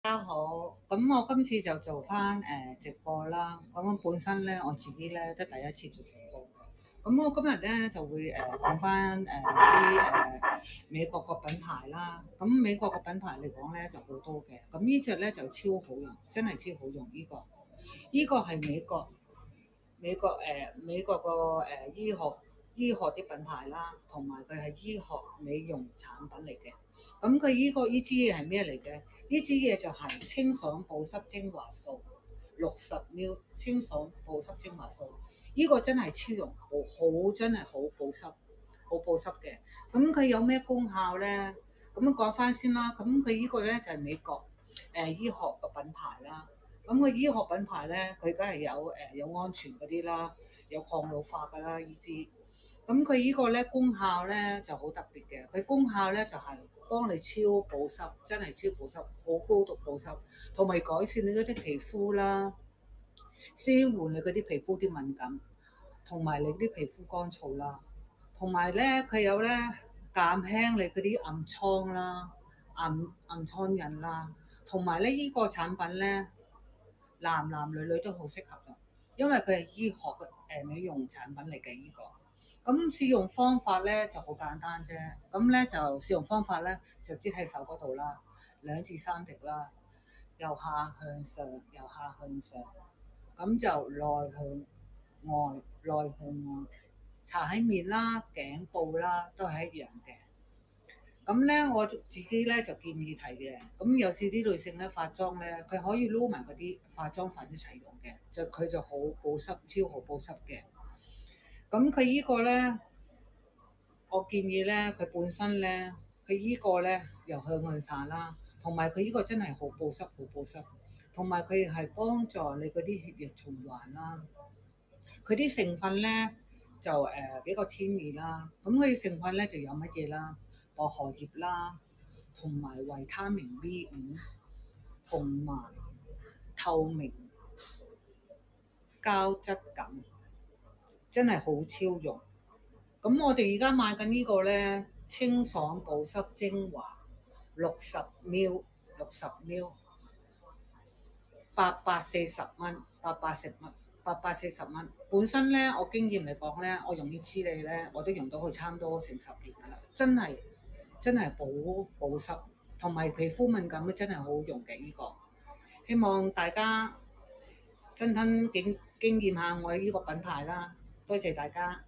大家好，咁我今次就做翻直播啦。咁本身咧我自己咧都第一次做直播嘅。咁我今日咧就會講翻啲美國個品牌啦。咁美國個品牌嚟講咧就好多嘅。咁呢隻咧就超好用，真係超好用呢個。呢個係美國個醫學啲品牌啦，同埋佢係醫學美容產品嚟嘅。咁佢呢支嘢係咩嚟嘅？呢支嘢就係清爽保濕精華素60ml，清爽保濕精華素。呢個真係超用，好真係好保濕，好保濕嘅。咁佢有咩功效咧？咁講翻先啦。咁佢呢個咧就係美國醫學嘅品牌啦。咁個醫學品牌咧，佢梗係有安全嗰啲啦，有抗老化噶啦呢支。咁佢呢個咧功效咧就好特別嘅，佢功效咧就係幫你超保濕，真係超保濕，好高度保濕，同埋改善你嗰啲皮膚啦，舒緩你嗰啲皮膚啲敏感，同埋你啲皮膚乾燥啦，同埋咧佢有咧減輕你嗰啲暗瘡啦、暗瘡印啦，同埋咧呢個產品咧。男男女女都好適合㗎，因為佢係醫學嘅美容產品嚟嘅呢個。咁試用方法咧就好簡單啫。咁咧就試用方法咧就擠喺手嗰度啦，2至3滴啦，由下向上，由下向上，咁就內向外，內向外，搽喺面啦、頸部啦都係一樣嘅。咁咧，我自己咧就建議提嘅。咁有時啲女性咧化妝咧，佢可以撈埋嗰啲化妝粉一齊用嘅，佢就好保濕，超好保濕嘅。咁佢呢個咧，我建議咧，佢本身咧，佢呢個咧又向上啦，同埋佢呢個真係好保濕，好保濕，同埋佢係幫助你嗰啲血液循環啦。佢啲成分咧就比較天然啦。咁佢成分咧就有乜嘢啦？薄荷葉啦。同埋維他命 B5，同埋透明膠質感，真係好超用。咁我哋而家買緊呢個咧，清爽保濕精華60ml，60ml，840蚊，840蚊。本身咧，我經驗嚟講咧，我用呢支嚟咧，我都用到佢差唔多成10年㗎啦，真係保濕，同埋皮膚敏感咧，真係好好用嘅呢個。希望大家親身經驗下我呢個品牌啦，多謝大家。